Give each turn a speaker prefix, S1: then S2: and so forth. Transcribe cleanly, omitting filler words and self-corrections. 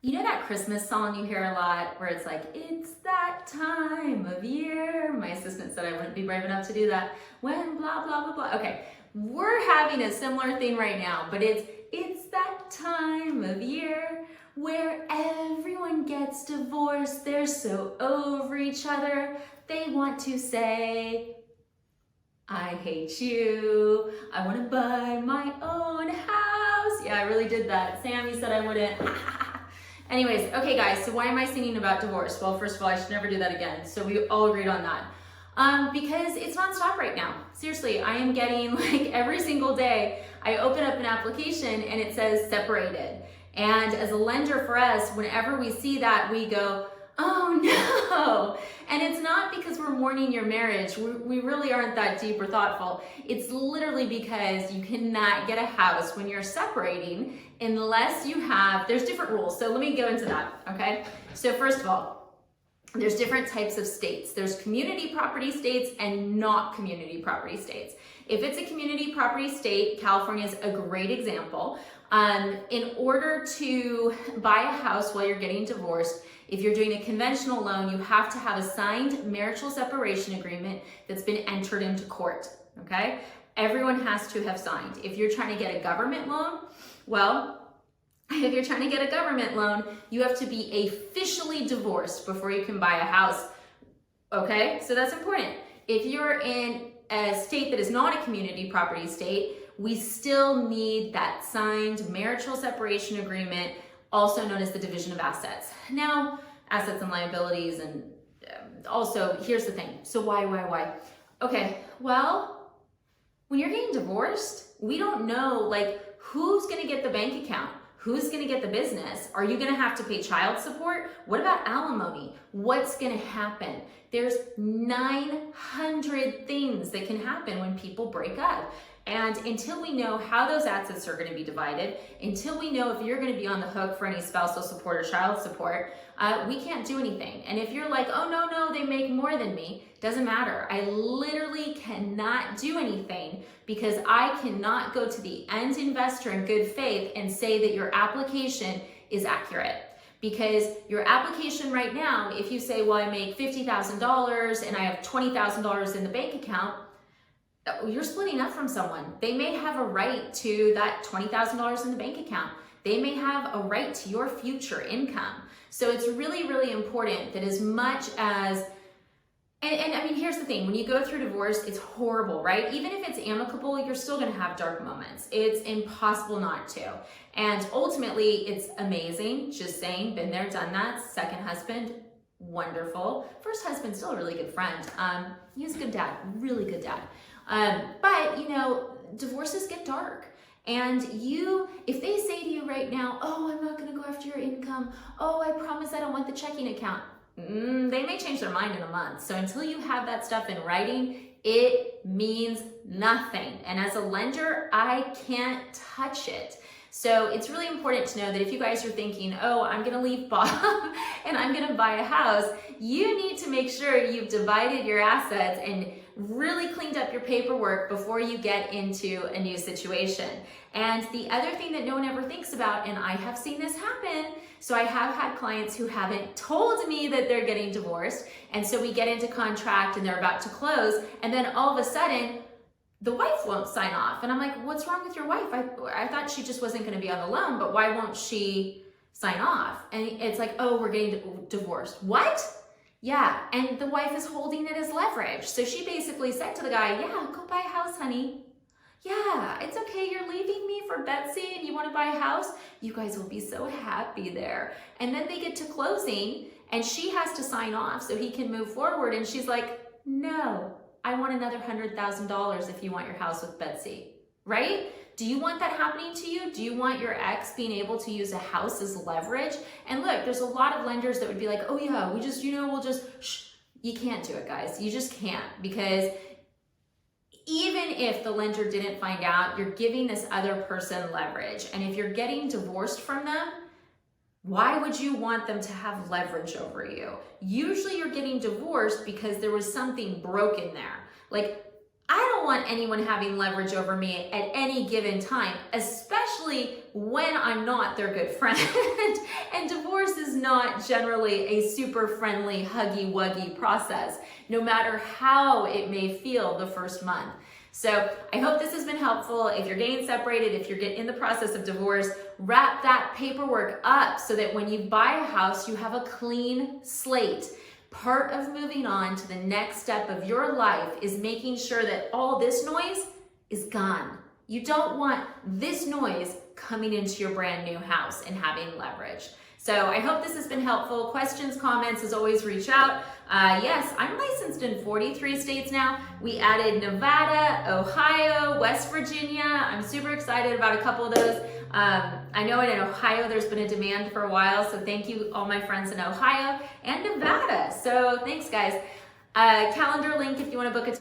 S1: You know that Christmas song you hear a lot where it's like, it's that time of year. My assistant said I wouldn't be brave enough to do that. When blah, blah, blah, blah. Okay, we're having a similar thing right now, but it's that time of year where everyone gets divorced. They're so over each other. They want to say, I hate you. I want to buy my own house. Yeah, I really did that. Sammy said I wouldn't. Anyways, okay guys, so why am I singing about divorce? Well, first of all, I should never do that again. So we all agreed on that. Because it's nonstop right now. Seriously, I am getting like every single day, I open up an application and it says separated. And as a lender for us, whenever we see that, we go, oh no. And it's not because we're mourning your marriage. We really aren't that deep or thoughtful. It's literally because you cannot get a house when you're separating unless you have, there's different rules. So let me go into that, okay? So first of all, there's different types of states. There's community property states and not community property states. If it's a community property state, California is a great example. In order to buy a house while you're getting divorced, if you're doing a conventional loan, you have to have a signed marital separation agreement that's been entered into court, okay? Everyone has to have signed. If you're trying to get a government loan, well, if you're trying to get a government loan, you have to be officially divorced before you can buy a house, okay? So that's important. If you're in a state that is not a community property state, we still need that signed marital separation agreement, also known as the division of assets. Now, assets and liabilities, and also, here's the thing. So why? Okay, well, when you're getting divorced, we don't know like who's gonna get the bank account, who's gonna get the business. Are you gonna have to pay child support? What about alimony? What's gonna happen? There's 900 things that can happen when people break up. And until we know how those assets are going to be divided, until we know if you're going to be on the hook for any spousal support or child support, we can't do anything. And if you're like, oh no, they make more than me, doesn't matter. I literally cannot do anything because I cannot go to the end investor in good faith and say that your application is accurate. Because your application right now, if you say, well, I make $50,000 and I have $20,000 in the bank account, you're splitting up from someone. They may have a right to that $20,000 in the bank account. They may have a right to your future income. So it's really, really important that as much as, and I mean, here's the thing, when you go through divorce, it's horrible, right? Even if it's amicable, you're still gonna have dark moments. It's impossible not to. And ultimately, it's amazing, just saying, been there, done that. Second husband, wonderful. First husband, still a really good friend. He was a good dad, really good dad. But you know, divorces get dark. And if they say to you right now, oh, I'm not gonna go after your income. Oh, I promise I don't want the checking account. They may change their mind in a month. So until you have that stuff in writing, it means nothing. And as a lender, I can't touch it. So it's really important to know that if you guys are thinking, oh, I'm gonna leave Bob and I'm gonna buy a house, you need to make sure you've divided your assets and really cleaned up your paperwork before you get into a new situation. And the other thing that no one ever thinks about, and I have seen this happen, so I have had clients who haven't told me that they're getting divorced, and so we get into contract and they're about to close, and then all of a sudden, the wife won't sign off. And I'm like, what's wrong with your wife? I thought she just wasn't gonna be on the loan, but why won't she sign off? And it's like, oh, we're getting divorced. What? Yeah, and the wife is holding it as leverage. So she basically said to the guy, yeah, go buy a house, honey. Yeah, it's okay, you're leaving me for Betsy and you wanna buy a house? You guys will be so happy there. And then they get to closing and she has to sign off so he can move forward. And she's like, no, I want another $100,000 if you want your house with Betsy, right? Do you want that happening to you? Do you want your ex being able to use a house as leverage? And look, there's a lot of lenders that would be like, oh yeah, we'll just, shh. You can't do it, guys. You just can't, because even if the lender didn't find out, you're giving this other person leverage. And if you're getting divorced from them, why would you want them to have leverage over you? Usually you're getting divorced because there was something broken there. Like, I don't want anyone having leverage over me at any given time, especially when I'm not their good friend. And divorce not generally a super friendly, huggy-wuggy process, no matter how it may feel the first month. So I hope this has been helpful. If you're getting separated, if you're in the process of divorce, wrap that paperwork up so that when you buy a house, you have a clean slate. Part of moving on to the next step of your life is making sure that all this noise is gone. You don't want this noise coming into your brand new house and having leverage. So I hope this has been helpful. Questions, comments, as always, reach out. Yes, I'm licensed in 43 states now. We added Nevada, Ohio, West Virginia. I'm super excited about a couple of those. I know in Ohio there's been a demand for a while, so thank you all my friends in Ohio and Nevada. So thanks guys. Calendar link if you want to book a